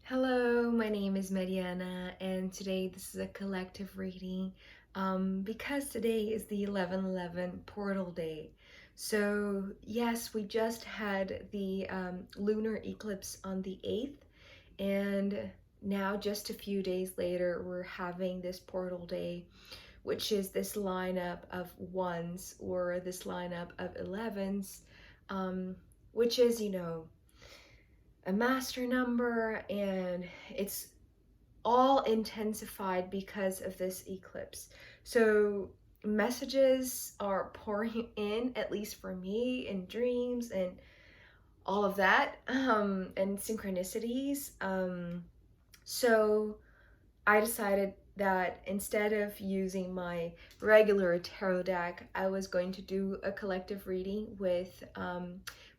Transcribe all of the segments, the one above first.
Hello, my name is Mariana, and today this is a collective reading because today is the 11/11 portal day. So, yes, we just had the lunar eclipse on the 8th, and now, just a few days later, we're having this portal day, which is this lineup of ones or this lineup of 11s, which is, a master number, and it's all intensified because of this eclipse. So messages are pouring in, at least for me, in dreams and all of that, and synchronicities. So I decided that instead of using my regular tarot deck, I was going to do a collective reading with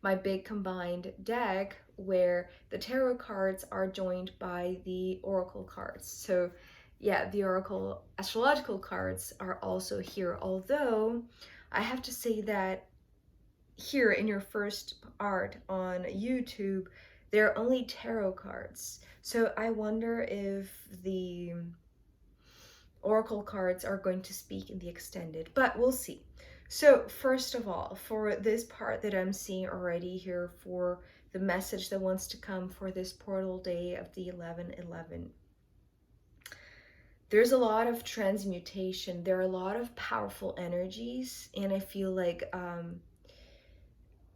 my big combined deck where the tarot cards are joined by the oracle cards. So yeah, the oracle astrological cards are also here, although I have to say that here in your first art on YouTube, there are only tarot cards. So I wonder if the oracle cards are going to speak in the extended, but we'll see. So first of all, for this part that I'm seeing already here for the message that wants to come for this portal day of the 11/11, there's a lot of transmutation. There are a lot of powerful energies, and I feel like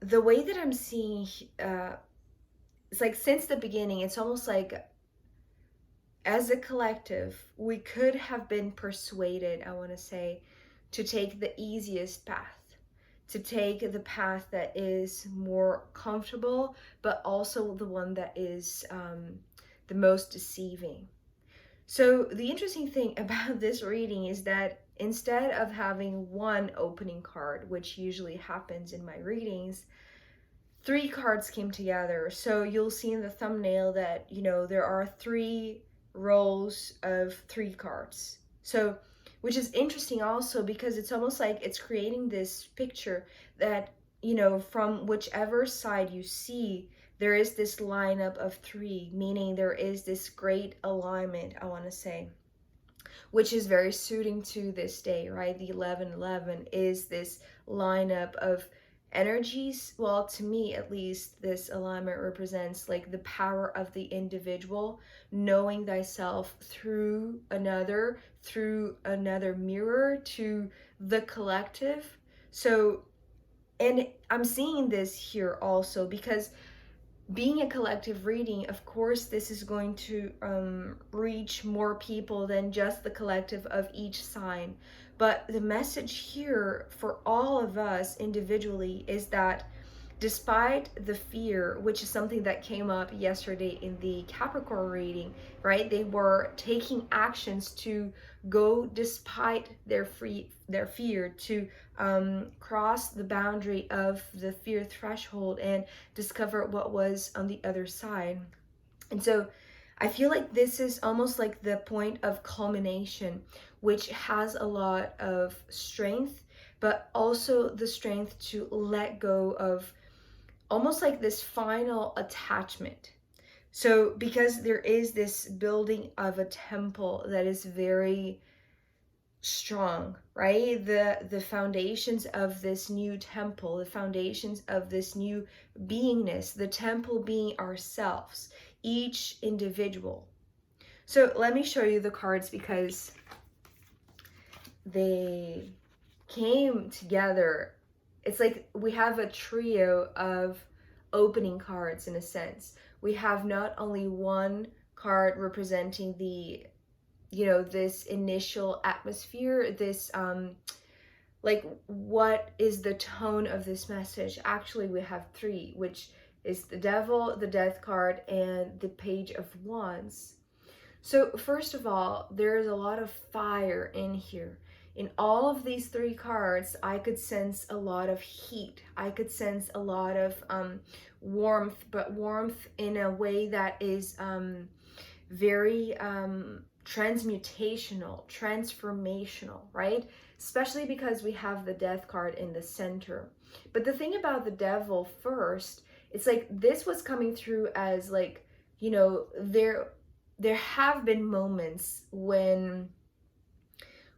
the way that I'm seeing, it's like since the beginning, it's almost like as a collective, we could have been persuaded, I want to say, to take the easiest path, to take the path that is more comfortable, but also the one that is the most deceiving. So the interesting thing about this reading is that instead of having one opening card, which usually happens in my readings, three cards came together. So you'll see in the thumbnail that, there are three rows of three cards. So, which is interesting also because it's almost like it's creating this picture that, from whichever side you see, there is this lineup of three, meaning there is this great alignment, I want to say, which is very suiting to this day, right? The 11/11 is this lineup of energies. Well, to me at least, this alignment represents like the power of the individual, knowing thyself through another mirror to the collective. So, and I'm seeing this here also because being a collective reading, of course, this is going to reach more people than just the collective of each sign. But the message here for all of us individually is that despite the fear, which is something that came up yesterday in the Capricorn reading, right? They were taking actions to go despite their fear, to cross the boundary of the fear threshold and discover what was on the other side. And so I feel like this is almost like the point of culmination, which has a lot of strength, but also the strength to let go of almost like this final attachment. So because there is this building of a temple that is very strong, right? The foundations of this new temple, the foundations of this new beingness, the temple being ourselves, each individual. So let me show you the cards because they came together. It's like we have a trio of opening cards in a sense. We have not only one card representing the, this initial atmosphere, this like what is the tone of this message. Actually, we have three, which is the devil, the death card, and the page of wands. So first of all, there's a lot of fire in here. In all of these three cards, I could sense a lot of heat. I could sense a lot of warmth, but warmth in a way that is very transmutational, transformational, right? Especially because we have the death card in the center. But the thing about the devil first, it's like this was coming through as like you know, there have been moments when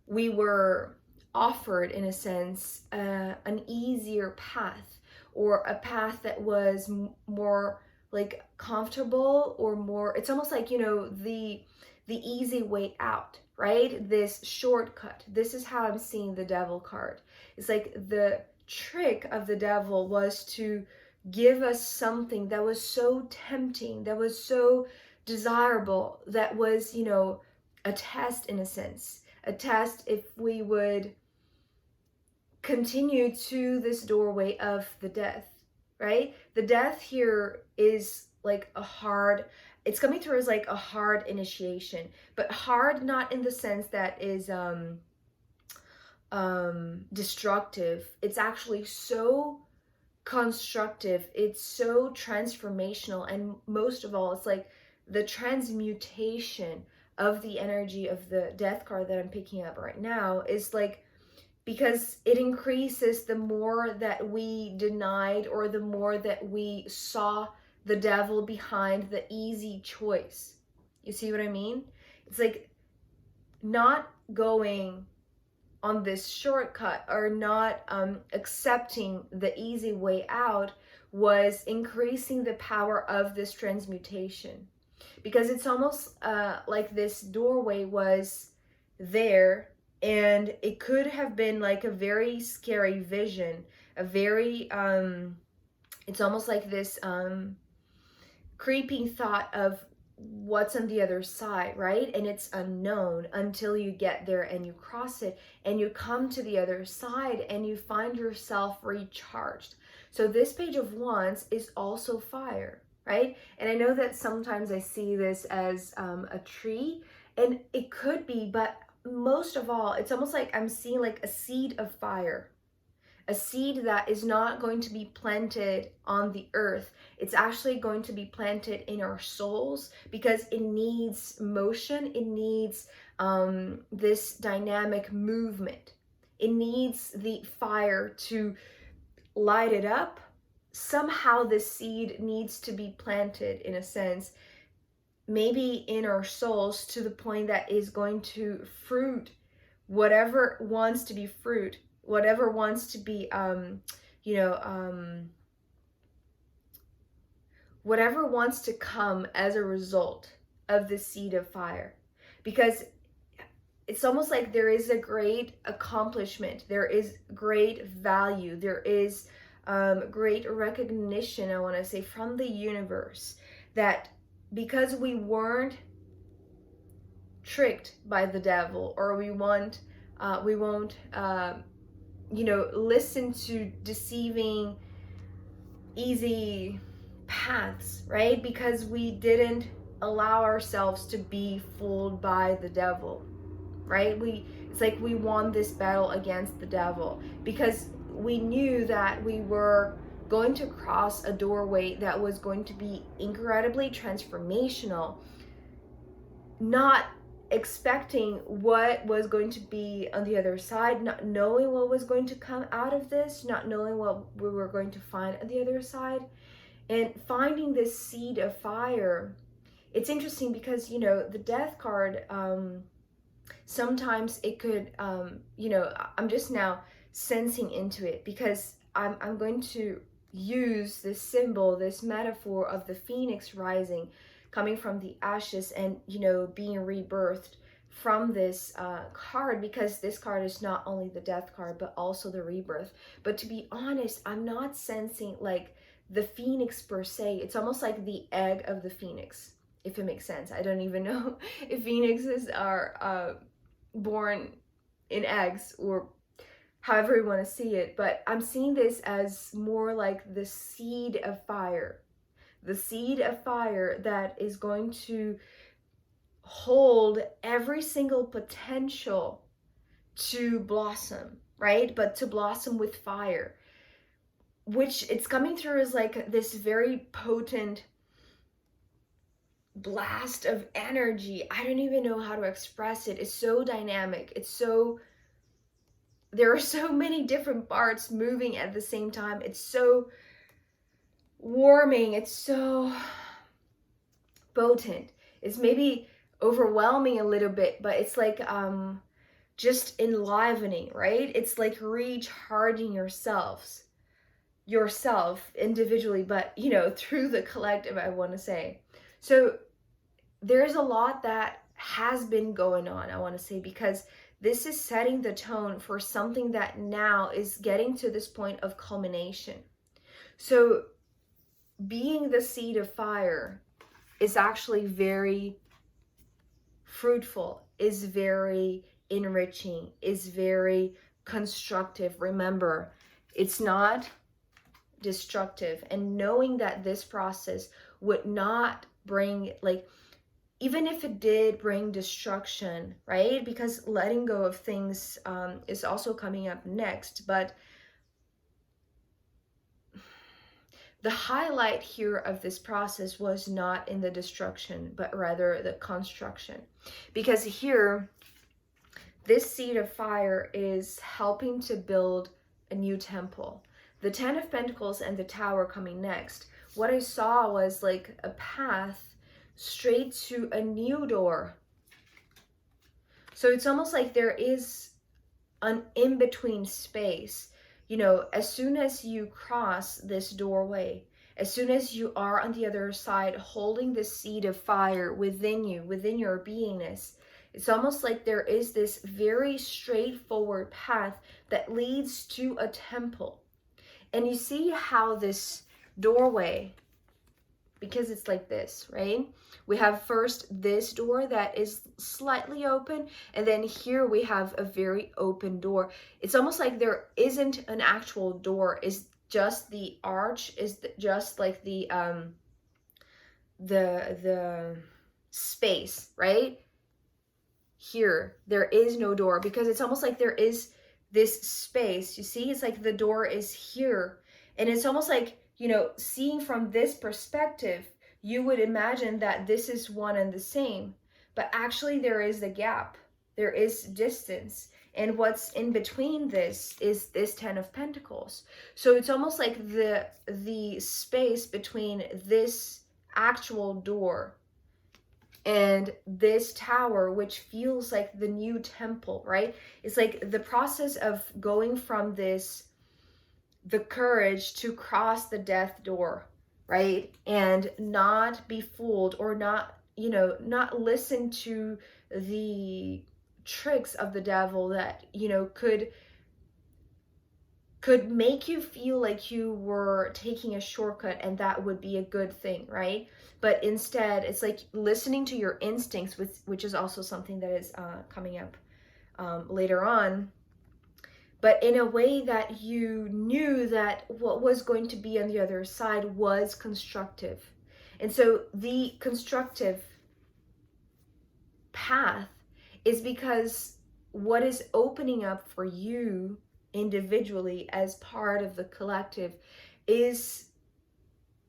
we were offered, in a sense, an easier path, or a path that was more like comfortable, or more, it's almost like, you know, the easy way out, right? This shortcut. This is how I'm seeing the devil card. It's like the trick of the devil was to give us something that was so tempting, that was so desirable, that was, you know, a test, in a sense, a test if we would continue to this doorway of the death, right? The death here is like a hard, it's coming through as like a hard initiation, but hard not in the sense that is destructive. It's actually so constructive, it's so transformational, and most of all, it's like the transmutation of the energy of the death card that I'm picking up right now is like, because it increases the more that we denied, or the more that we saw the devil behind the easy choice. You see what I mean? It's like not going on this shortcut, or not accepting the easy way out, was increasing the power of this transmutation. Because it's almost like this doorway was there, and it could have been like a very scary vision, a very it's almost like this creeping thought of what's on the other side, right? And it's unknown until you get there and you cross it and you come to the other side and you find yourself recharged. So this Page of Wands is also fire, right? And I know that sometimes I see this as a tree, and it could be, but most of all, it's almost like I'm seeing like a seed of fire, a seed that is not going to be planted on the earth. It's actually going to be planted in our souls, because it needs motion. It needs this dynamic movement. It needs the fire to light it up. Somehow this seed needs to be planted, in a sense, maybe in our souls, to the point that is going to fruit whatever wants to be fruit, whatever wants to be whatever wants to come as a result of the seed of fire. Because it's almost like there is a great accomplishment, there is great value, there is great recognition, I want to say, from the universe, that because we weren't tricked by the devil, or we won't listen to deceiving, easy paths, right? Because we didn't allow ourselves to be fooled by the devil, right? It's like we won this battle against the devil, because we knew that we were going to cross a doorway that was going to be incredibly transformational, not expecting what was going to be on the other side, not knowing what was going to come out of this, not knowing what we were going to find on the other side, and finding this seed of fire. It's interesting because, you know, the death card, sometimes it could, I'm just now sensing into it, because I'm going to use this symbol, this metaphor of the phoenix rising, coming from the ashes, and, you know, being rebirthed from this card, because this card is not only the death card, but also the rebirth. But to be honest, I'm not sensing like the phoenix per se. It's almost like the egg of the phoenix, if it makes sense. I don't even know if phoenixes are born in eggs, or however you want to see it, but I'm seeing this as more like the seed of fire. The seed of fire that is going to hold every single potential to blossom, right? But to blossom with fire, which it's coming through as like this very potent blast of energy. I don't even know how to express it. It's so dynamic. There are so many different parts moving at the same time. It's so warming. It's so potent. It's maybe overwhelming a little bit, but it's like just enlivening, right? It's like recharging yourself individually, but you know, through the collective, I want to say. So there's a lot that has been going on, I want to say, because this is setting the tone for something that now is getting to this point of culmination. So being the seed of fire is actually very fruitful, is very enriching, is very constructive. Remember, it's not destructive. And knowing that this process would not bring, like, even if it did bring destruction, right? Because letting go of things is also coming up next. But the highlight here of this process was not in the destruction, but rather the construction. Because here, this seed of fire is helping to build a new temple. The 10 of Pentacles and the Tower coming next. What I saw was like a path straight to a new door. So it's almost like there is an in-between space. You know, as soon as you cross this doorway, as soon as you are on the other side holding this seed of fire within you, within your beingness, it's almost like there is this very straightforward path that leads to a temple. And you see how this doorway, because it's like this, right? We have first this door that is slightly open, and then here we have a very open door. It's almost like there isn't an actual door. It's just the arch, is just like the space, right? Here, there is no door because it's almost like there is this space. You see, it's like the door is here, and it's almost like, you know, seeing from this perspective, you would imagine that this is one and the same, but actually there is a gap, there is distance, and what's in between this is this 10 of Pentacles. So it's almost like the space between this actual door and this tower, which feels like the new temple, right? It's like the process of going from this, the courage to cross the death door, right? And not be fooled, or not, you know, not listen to the tricks of the devil that, you know, could make you feel like you were taking a shortcut and that would be a good thing, right? But instead, it's like listening to your instincts, which is also something that is coming up later on. But in a way that you knew that what was going to be on the other side was constructive. And so the constructive path is because what is opening up for you individually as part of the collective is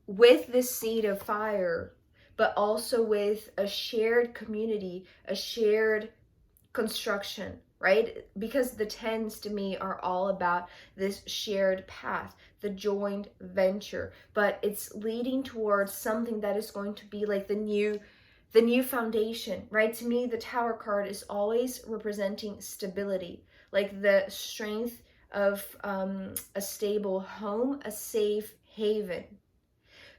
with this seed of fire, but also with a shared community, a shared construction, right? Because the 10s to me are all about this shared path, the joint venture, but it's leading towards something that is going to be like the new foundation, right? To me, the Tower card is always representing stability, like the strength of a stable home, a safe haven.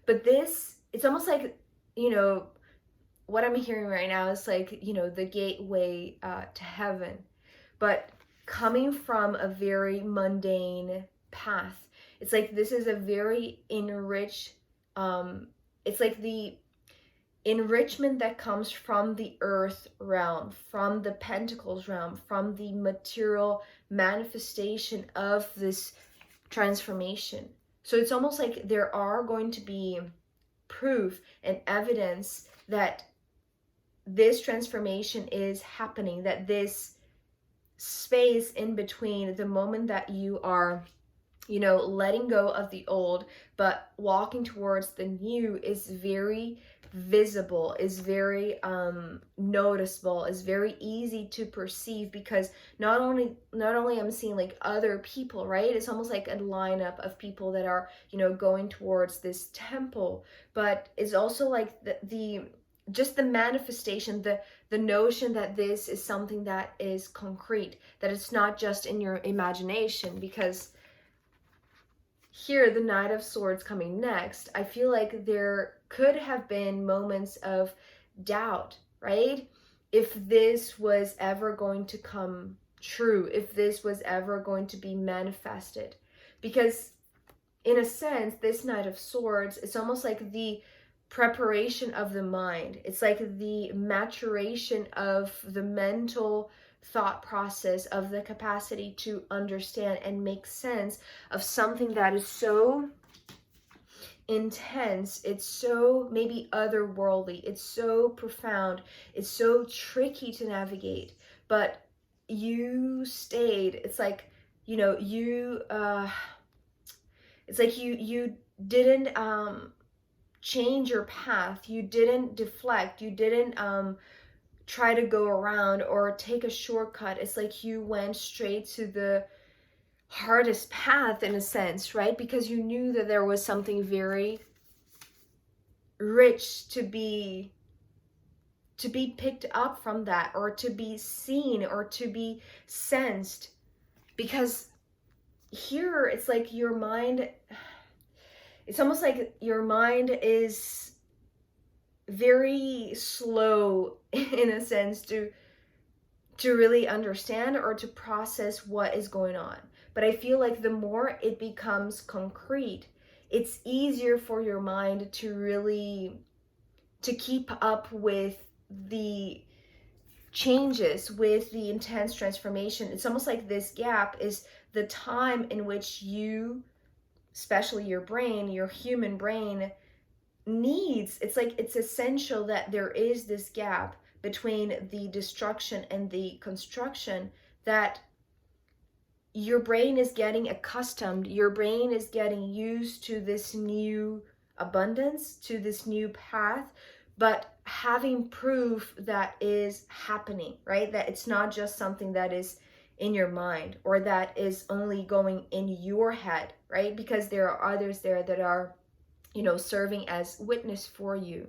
But this, it's almost like, you know, what I'm hearing right now is like, you know, the gateway to heaven, but coming from a very mundane path. It's like this is a very enriched, it's like the enrichment that comes from the earth realm, from the Pentacles realm, from the material manifestation of this transformation. So it's almost like there are going to be proof and evidence that this transformation is happening, that this space in between the moment that you are, you know, letting go of the old but walking towards the new is very visible, is very noticeable, is very easy to perceive, because not only I'm seeing like other people, right? It's almost like a lineup of people that are, you know, going towards this temple, but it's also like the just the manifestation, the notion that this is something that is concrete, that it's not just in your imagination. Because here, the Knight of Swords coming next, I feel like there could have been moments of doubt, right? If this was ever going to come true, if this was ever going to be manifested. Because in a sense, this Knight of Swords, it's almost like the preparation of the mind. It's like the maturation of the mental thought process, of the capacity to understand and make sense of something that is so intense, it's so maybe otherworldly, it's so profound, it's so tricky to navigate, but you stayed. It's like, you know, it's like you didn't change your path, you didn't deflect, you didn't try to go around or take a shortcut. It's like you went straight to the hardest path in a sense, right? Because you knew that there was something very rich to be picked up from that, or to be seen, or to be sensed. Because here it's like your mind, it's almost like your mind is very slow in a sense to really understand or to process what is going on. But I feel like the more it becomes concrete, it's easier for your mind to really to keep up with the changes, with the intense transformation. It's almost like this gap is the time in which you, especially your brain, your human brain, needs, it's like it's essential that there is this gap between the destruction and the construction, that your brain is getting accustomed, your brain is getting used to this new abundance, to this new path, but having proof that is happening, right? That it's not just something that is in your mind, or that is only going in your head, right? Because there are others there that are, you know, serving as witness for you.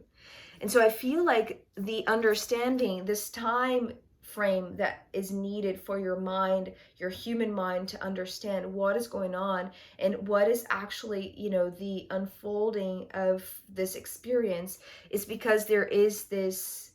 And so I feel like the understanding, this time frame that is needed for your mind, your human mind, to understand what is going on and what is actually, you know, the unfolding of this experience, is because there is this,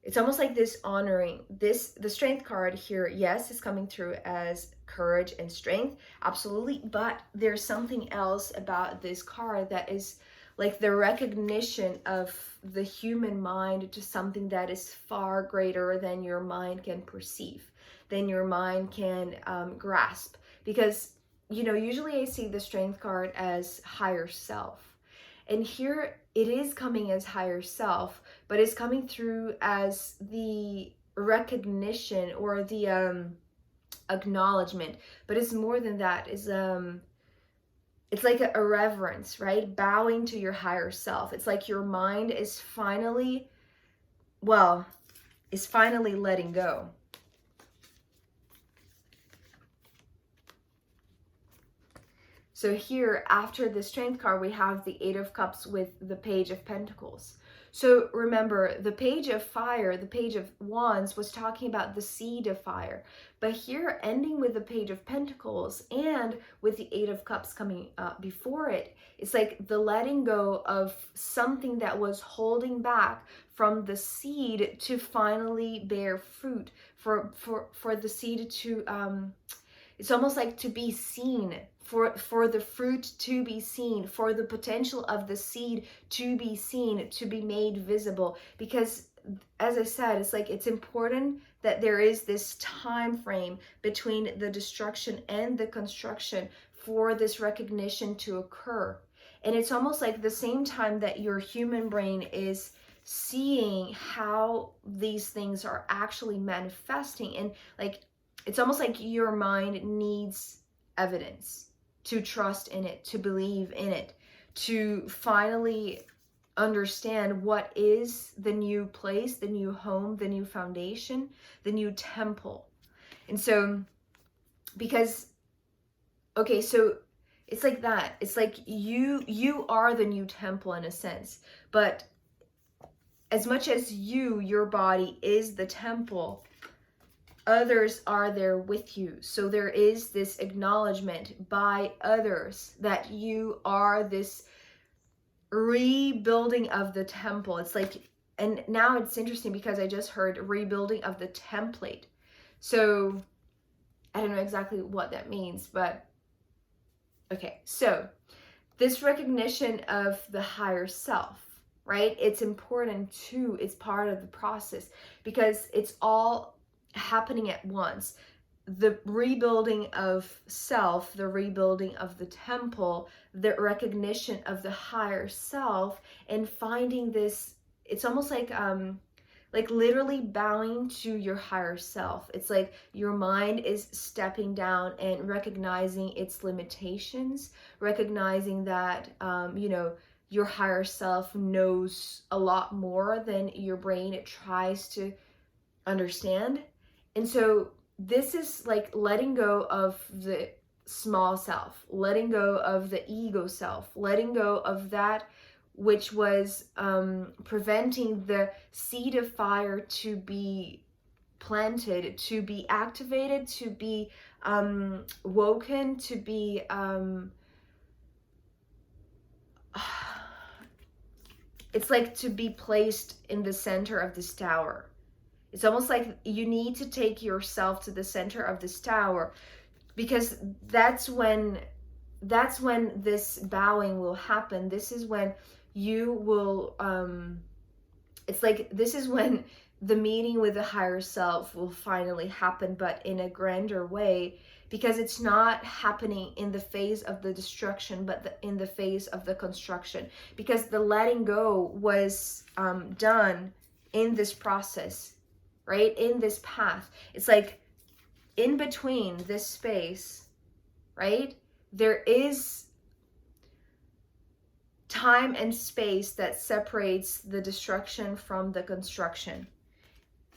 it's almost like this honoring. This, the Strength card here, yes, is coming through as courage and strength, absolutely, but there's something else about this card that is like the recognition of the human mind to something that is far greater than your mind can perceive, than your mind can grasp. Because, you know, usually I see the Strength card as higher self. And here it is coming as higher self, but it's coming through as the recognition or the acknowledgement. But it's more than that. It's like a reverence, right? Bowing to your higher self. It's like your mind is finally, well, is finally letting go. So here, after the Strength card, we have the Eight of Cups with the Page of Pentacles. So remember, the Page of Fire, the Page of Wands, was talking about the seed of fire. But here, ending with the Page of Pentacles and with the Eight of Cups coming up before it, it's like the letting go of something that was holding back from the seed to finally bear fruit, for the seed to, it's almost like to be seen, for the fruit to be seen, for the potential of the seed to be seen, to be made visible. Because as I said, it's like it's important that there is this time frame between the destruction and the construction for this recognition to occur. And it's almost like the same time that your human brain is seeing how these things are actually manifesting, and like it's almost like your mind needs evidence to trust in it, to believe in it, to finally understand what is the new place, the new home, the new foundation, the new temple. And so, because, okay, so it's like that. It's like you are the new temple in a sense, but as much as your body is the temple, others are there with you. So there is this acknowledgement by others that you are this rebuilding of the temple. It's like, and now it's interesting because I just heard rebuilding of the template. So I don't know exactly what that means, but okay. So this recognition of the higher self, right? It's important too. It's part of the process because it's all happening at once. The rebuilding of self, the rebuilding of the temple, the recognition of the higher self, and finding this, it's almost like literally bowing to your higher self. It's like your mind is stepping down and recognizing its limitations, recognizing that, your higher self knows a lot more than your brain it tries to understand. And so this is like letting go of the small self, letting go of the ego self, letting go of that which was preventing the seed of fire to be planted, to be activated, to be woken, to be it's like to be placed in the center of this tower. It's almost like you need to take yourself to the center of this tower, because that's when this bowing will happen. This is when you will it's like this is when the meeting with the higher self will finally happen, but in a grander way, because it's not happening in the phase of the destruction, but in the phase of the construction, because the letting go was done in this process, right? In this path. It's like in between this space, right? There is time and space that separates the destruction from the construction.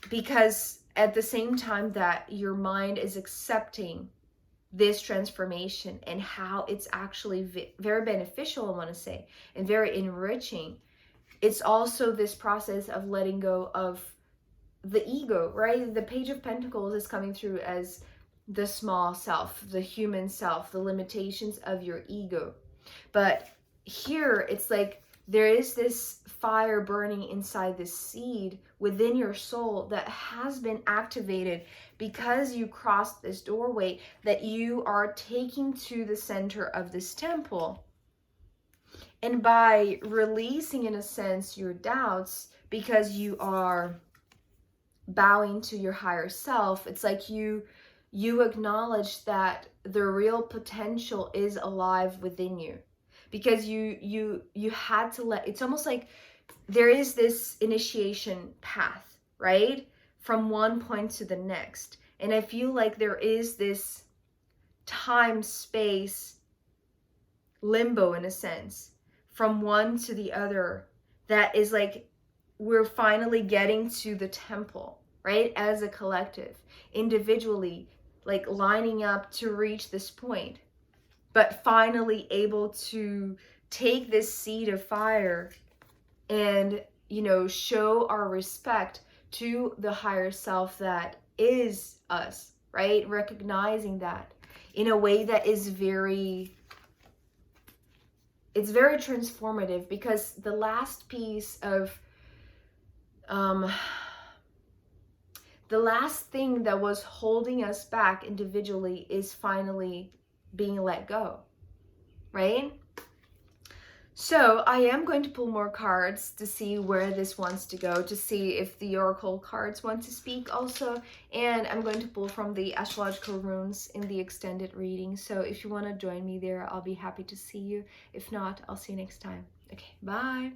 Because at the same time that your mind is accepting this transformation and how it's actually very beneficial, I want to say, and very enriching, it's also this process of letting go of the ego, right? The Page of Pentacles is coming through as the small self, the human self, the limitations of your ego. But here it's like there is this fire burning inside this seed within your soul that has been activated because you crossed this doorway that you are taking to the center of this temple. And by releasing, in a sense, your doubts, because you are bowing to your higher self, it's like you acknowledge that the real potential is alive within you, because you had to let, it's almost like there is this initiation path, right, from one point to the next. And I feel like there is this time space limbo, in a sense, from one to the other, that is like we're finally getting to the temple, right? As a collective, individually, like lining up to reach this point, but finally able to take this seed of fire and, show our respect to the higher self that is us, right? Recognizing that in a way that is it's very transformative, because the last piece of the last thing that was holding us back individually is finally being let go, right? So I am going to pull more cards to see where this wants to go, to see if the oracle cards want to speak also. And I'm going to pull from the astrological runes in the extended reading. So if you want to join me there, I'll be happy to see you. If not, I'll see you next time. Okay, bye.